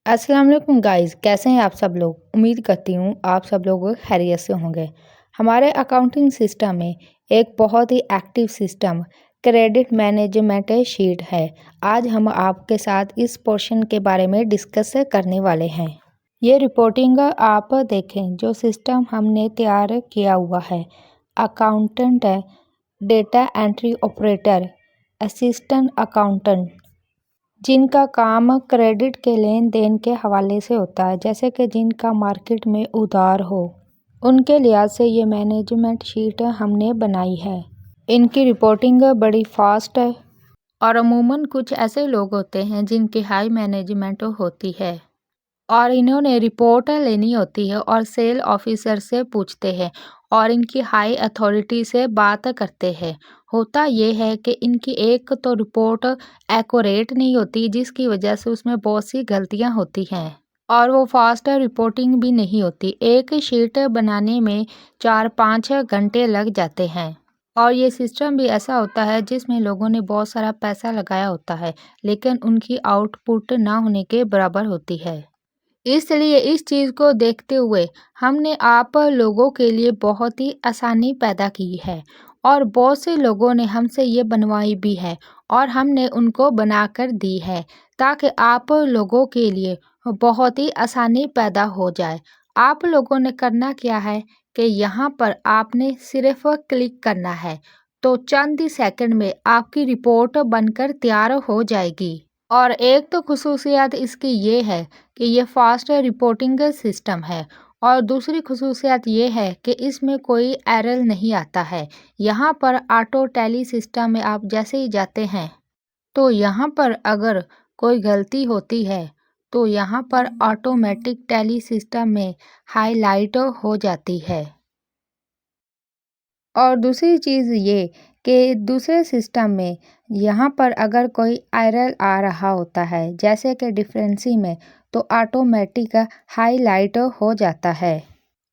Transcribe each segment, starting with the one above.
अस्सलाम वालेकुम गाइस, कैसे हैं आप सब लोग। उम्मीद करती हूँ आप सब लोग खैरियत से होंगे। हमारे अकाउंटिंग सिस्टम में एक बहुत ही active system credit management sheet है। आज हम आपके साथ इस पोर्शन के बारे में डिस्कस करने वाले हैं। ये रिपोर्टिंग आप देखें जो सिस्टम हमने तैयार किया हुआ है। Accountant, data entry operator, assistant accountant, जिनका काम क्रेडिट के लेन देन के हवाले से होता है, जैसे कि जिनका मार्केट में उधार हो, उनके लिहाज से ये मैनेजमेंट शीट हमने बनाई है। इनकी रिपोर्टिंग बड़ी फास्ट है और अमूमन कुछ ऐसे लोग होते हैं जिनकी हाई मैनेजमेंट होती है और इन्होंने रिपोर्ट लेनी होती है और सेल ऑफिसर से पूछते हैं और इनकी हाई अथॉरिटी से बात करते हैं। होता ये है कि इनकी एक तो रिपोर्ट एक्यूरेट नहीं होती, जिसकी वजह से उसमें बहुत सी गलतियां होती हैं और वो फास्ट रिपोर्टिंग भी नहीं होती। एक शीट बनाने में 4-5 घंटे लग जाते हैं और ये सिस्टम भी ऐसा होता है जिसमें लोगों ने बहुत सारा पैसा लगाया होता है, लेकिन उनकी आउटपुट ना होने के बराबर होती है। इसलिए इस चीज़ को देखते हुए हमने आप लोगों के लिए बहुत ही आसानी पैदा की है और बहुत से लोगों ने हमसे ये बनवाई भी है और हमने उनको बनाकर दी है ताकि आप लोगों के लिए बहुत ही आसानी पैदा हो जाए। आप लोगों ने करना क्या है कि यहाँ पर आपने सिर्फ क्लिक करना है, तो चंद ही सेकंड में आपकी रिपोर्ट बनकर तैयार हो जाएगी। और एक तो खुसूसियत इसकी ये है कि ये फास्ट रिपोर्टिंग सिस्टम है और दूसरी खुसूसियत ये है कि इसमें कोई एरर नहीं आता है। यहाँ पर ऑटो टैली सिस्टम में आप जैसे ही जाते हैं तो यहाँ पर अगर कोई गलती होती है तो यहाँ पर ऑटोमेटिक टैली सिस्टम में हाईलाइट हो जाती है। और दूसरी चीज़ ये कि दूसरे सिस्टम में यहाँ पर अगर कोई एरर आ रहा होता है, जैसे कि डिफरेंसी में, तो ऑटोमेटिक हाईलाइट हो जाता है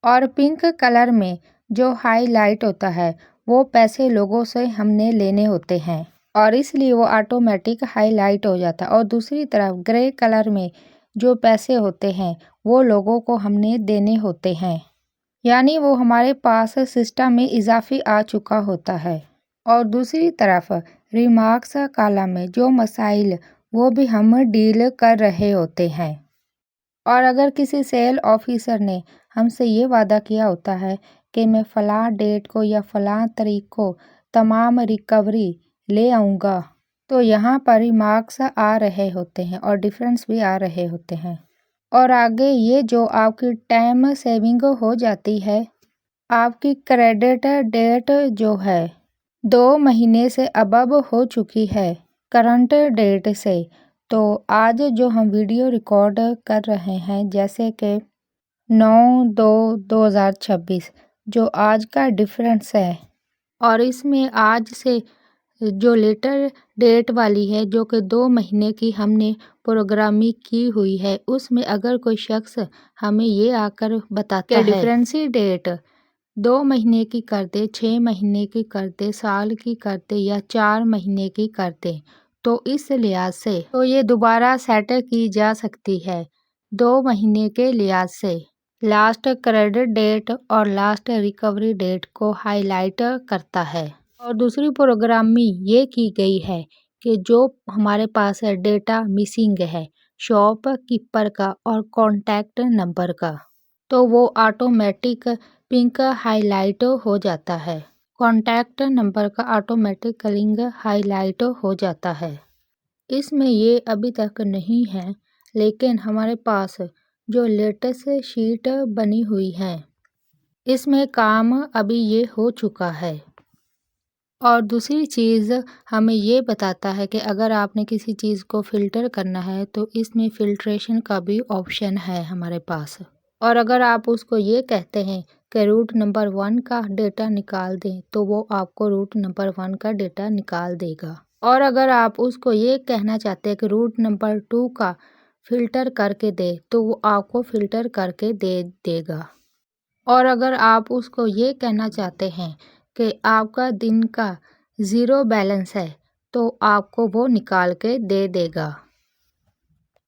और पिंक कलर में जो हाईलाइट होता है वो पैसे लोगों से हमने लेने होते हैं और इसलिए वो ऑटोमेटिक हाईलाइट हो जाता है। और दूसरी तरफ ग्रे कलर में जो पैसे होते हैं वो लोगों को हमने देने होते हैं, यानी वो हमारे पास सिस्टम में इजाफी आ चुका होता है। और दूसरी तरफ रिमार्क्स कॉलम में जो मसाइल वो भी हम डील कर रहे होते हैं। और अगर किसी सेल ऑफिसर ने हमसे ये वादा किया होता है कि मैं फ़लाँ डेट को या फ़लाँ तारीख को तमाम रिकवरी ले आऊँगा, तो यहाँ पर रिमार्क्स आ रहे होते हैं और डिफरेंस भी आ रहे होते हैं। और आगे ये जो आपकी टाइम सेविंग हो जाती है, आपकी क्रेडिट डेट जो है 2 महीने से अबव हो चुकी है करंट डेट से। तो आज जो हम वीडियो रिकॉर्ड कर रहे हैं, जैसे कि 9/2/2026 जो आज का डिफरेंस है, और इसमें आज से जो लेटर डेट वाली है जो कि 2 महीने की हमने प्रोग्रामिंग की हुई है, उसमें अगर कोई शख्स हमें ये आकर बताता है डिफरेंसी डेट 2 महीने की कर दे, 6 महीने की कर दे, साल की कर दे या 4 महीने की कर दे, तो इस लिहाज से तो ये दोबारा सेट की जा सकती है 2 महीने के लिहाज से। लास्ट क्रेडिट डेट और लास्ट रिकवरी डेट को हाईलाइट करता है। और दूसरी प्रोग्रामिंग ये की गई है कि जो हमारे पास डेटा मिसिंग है शॉप कीपर का और कॉन्टैक्ट नंबर का, तो वो ऑटोमेटिक पिंक हाईलाइट हो जाता है। कॉन्टैक्ट नंबर का ऑटोमेटिक कलिंग हाईलाइट हो जाता है। इसमें ये अभी तक नहीं है, लेकिन हमारे पास जो लेटेस्ट शीट बनी हुई है इसमें काम अभी ये हो चुका है। और दूसरी चीज़ हमें ये बताता है कि अगर आपने किसी चीज़ को फ़िल्टर करना है तो इसमें फ़िल्ट्रेशन का भी ऑप्शन है हमारे पास। और अगर आप उसको ये कहते हैं कि रूट नंबर 1 का डेटा निकाल दें, तो वो आपको रूट नंबर 1 का डेटा निकाल देगा। और अगर आप उसको ये कहना चाहते हैं कि रूट नंबर 2 का फ़िल्टर करके दे, तो वो आपको फ़िल्टर करके दे देगा। और अगर आप उसको ये कहना चाहते हैं कि आपका दिन का 0 बैलेंस है, तो आपको वो निकाल के दे देगा।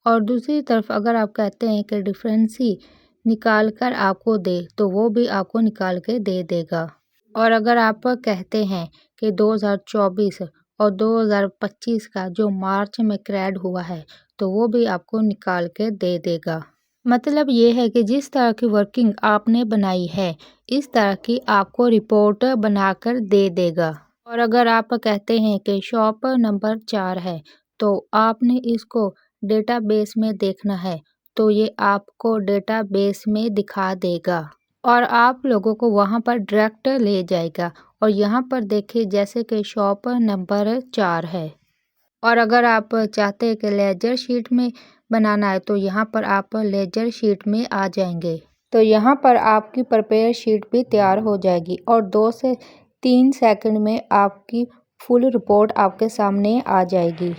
और दूसरी तरफ अगर आप कहते हैं कि डिफरेंसी निकाल कर आपको दे तो वो भी आपको निकाल के दे देगा। और अगर आप कहते हैं कि 2024 और 2025 का जो मार्च में क्रेड हुआ है तो वो भी आपको निकाल के दे देगा। मतलब ये है कि जिस तरह की वर्किंग आपने बनाई है इस तरह की आपको रिपोर्ट बनाकर दे देगा। और अगर आप कहते हैं कि शॉप नंबर 4 है तो आपने इसको डेटाबेस में देखना है तो ये आपको डेटाबेस में दिखा देगा और आप लोगों को वहाँ पर डायरेक्ट ले जाएगा। और यहाँ पर देखिए जैसे कि शॉप नंबर 4 है। और अगर आप चाहते हैं कि लेजर शीट में बनाना है तो यहाँ पर आप लेजर शीट में आ जाएंगे तो यहाँ पर आपकी प्रिपेयर शीट भी तैयार हो जाएगी और 2 से 3 सेकंड में आपकी फुल रिपोर्ट आपके सामने आ जाएगी।